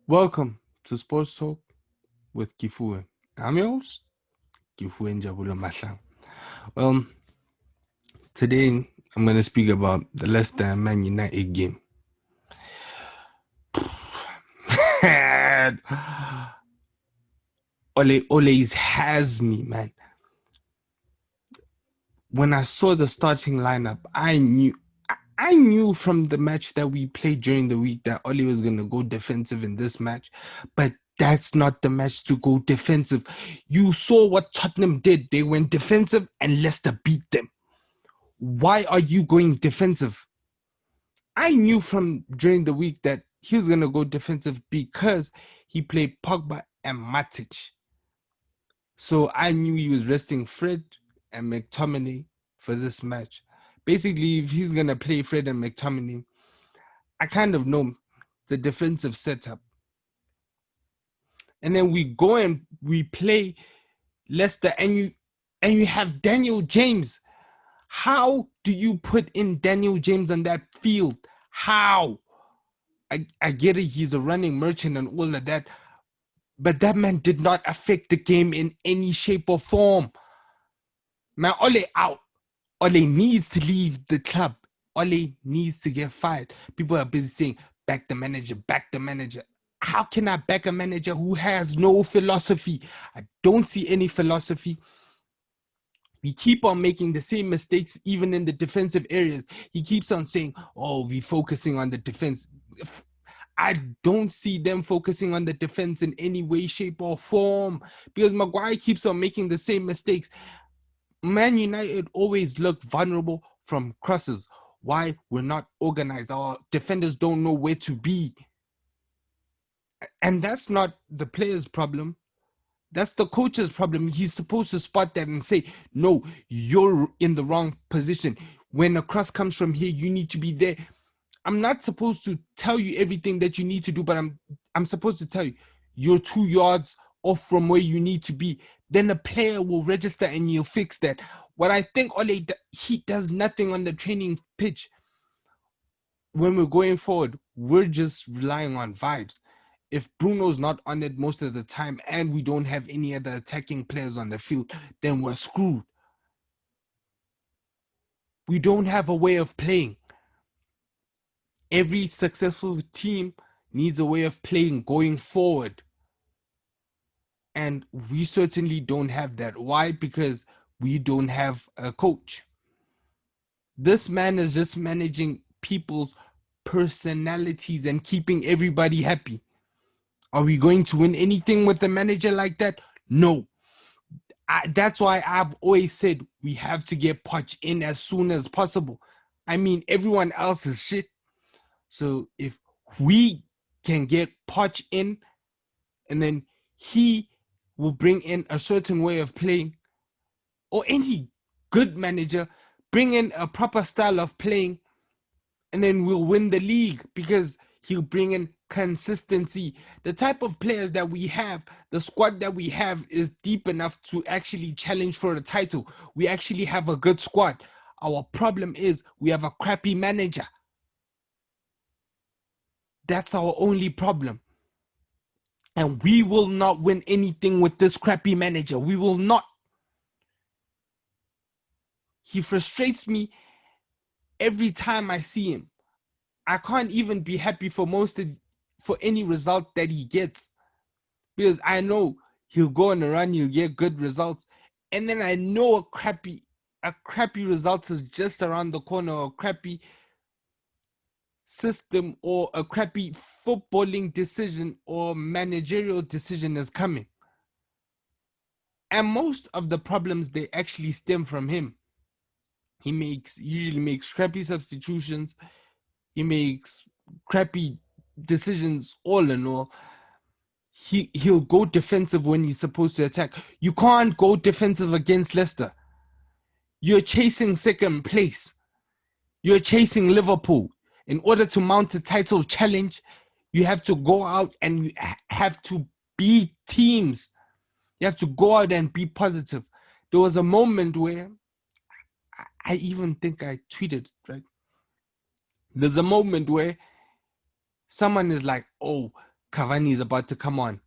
Welcome to Sports Talk with Kifue. I'm your host, Kifue Njabulo Mashang. Well, today I'm going to speak about the Leicester and Man United game. Ole's has me, man. When I saw the starting lineup, I knew from the match that we played during the week that Ole was going to go defensive in this match, but that's not the match to go defensive. You saw what Tottenham did. They went defensive and Leicester beat them. Why are you going defensive? I knew from during the week that he was going to go defensive because he played Pogba and Matic. So I knew he was resting Fred and McTominay for this match. Basically, if he's going to play Fred and McTominay, I kind of know it's a defensive setup. And then we go and we play Leicester and you have Daniel James. How do you put in Daniel James on that field? How? I get it, he's a running merchant and all of that, but that man did not affect the game in any shape or form. Man, Ole out. Ole needs to leave the club. Ole needs to get fired. People are busy saying, back the manager, back the manager. How can I back a manager who has no philosophy? I don't see any philosophy. We keep on making the same mistakes even in the defensive areas. He keeps on saying, oh, we're focusing on the defense. I don't see them focusing on the defense in any way, shape, or form because Maguire keeps on making the same mistakes. Man United always look vulnerable from crosses. Why? We're not organized. Our defenders don't know where to be. And that's not the player's problem. That's the coach's problem. He's supposed to spot that and say, no, you're in the wrong position. When a cross comes from here, you need to be there. I'm not supposed to tell you everything that you need to do, but I'm supposed to tell you, you're 2 yards off from where you need to be. Then the player will register and you'll fix that. What I think Ole, he does nothing on the training pitch. When we're going forward, we're just relying on vibes. If Bruno's not on it most of the time and we don't have any other attacking players on the field, then we're screwed. We don't have a way of playing. Every successful team needs a way of playing going forward. And we certainly don't have that. Why? Because we don't have a coach. This man is just managing people's personalities and keeping everybody happy. Are we going to win anything with a manager like that? No. That's why I've always said we have to get Poch in as soon as possible. I mean, everyone else is shit. So if we can get Poch in and then he will bring in a certain way of playing, or any good manager bring in a proper style of playing, and then we'll win the league because he'll bring in consistency. The type of players that we have, the squad that we have is deep enough to actually challenge for a title. We actually have a good squad. Our problem is we have a crappy manager. That's our only problem. And we will not win anything with this crappy manager. We will not. He frustrates me every time I see him. I can't even be happy for any result that he gets because I know he'll go on a run, he'll get good results, and then I know a crappy result is just around the corner, or a crappy system or a crappy footballing decision or managerial decision is coming. And most of the problems, they actually stem from him. He usually makes crappy substitutions. He makes crappy decisions all in all. He'll go defensive when he's supposed to attack. You can't go defensive against Leicester. You're chasing second place. You're chasing Liverpool. In order to mount a title challenge, you have to go out and you have to beat teams. You have to go out and be positive. There was a moment where I even think I tweeted, right? There's a moment where someone is like, oh, Cavani is about to come on.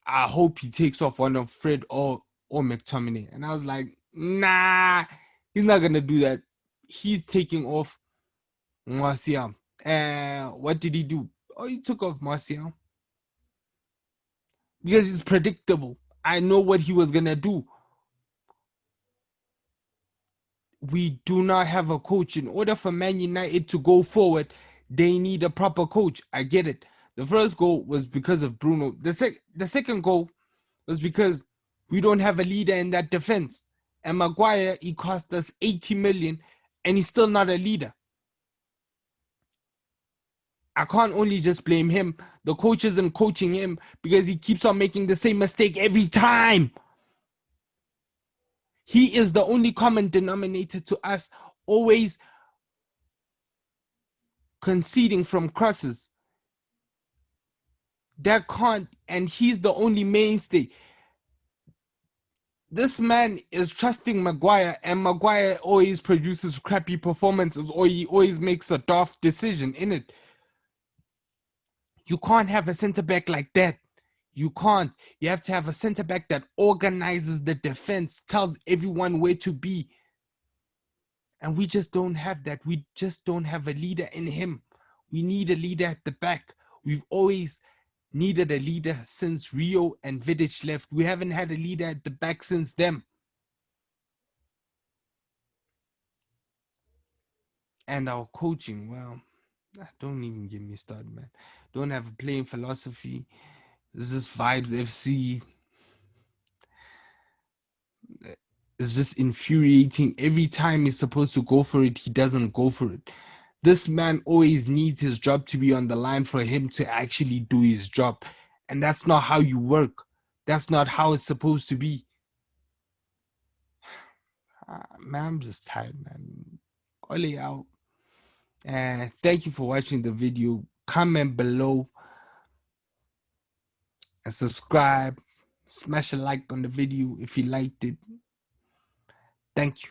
I hope he takes off one of Fred or McTominay. And I was like, nah, he's not gonna do that. He's taking off Martial. And what did he do? Oh, he took off Martial because he's predictable. I know what he was gonna do. We do not have a coach. In order for Man United to go forward, they need a proper coach. I get it. The first goal was because of Bruno. The second goal was because we don't have a leader in that defense. And Maguire, he cost us 80 million and he's still not a leader. I can't only just blame him. The coach isn't coaching him because he keeps on making the same mistake every time. He is the only common denominator to us, always conceding from crosses. That can't, and he's the only mainstay. This man is trusting Maguire, and Maguire always produces crappy performances, or he always makes a daft decision in it. You can't have a centre back like that. You can't. You have to have a centre back that organizes the defense, tells everyone where to be. And we just don't have that. We just don't have a leader in him. We need a leader at the back. We've always needed a leader since Rio and Vidic left. We haven't had a leader at the back since them. And our coaching, well, don't even get me started, man. Don't have a playing philosophy. It's just vibes FC. It's just infuriating. Every time he's supposed to go for it, he doesn't go for it. This man always needs his job to be on the line for him to actually do his job. And that's not how you work. That's not how it's supposed to be. Man, I'm just tired, man. Ole out. And thank you for watching the video. Comment below and subscribe. Smash a like on the video if you liked it. Thank you.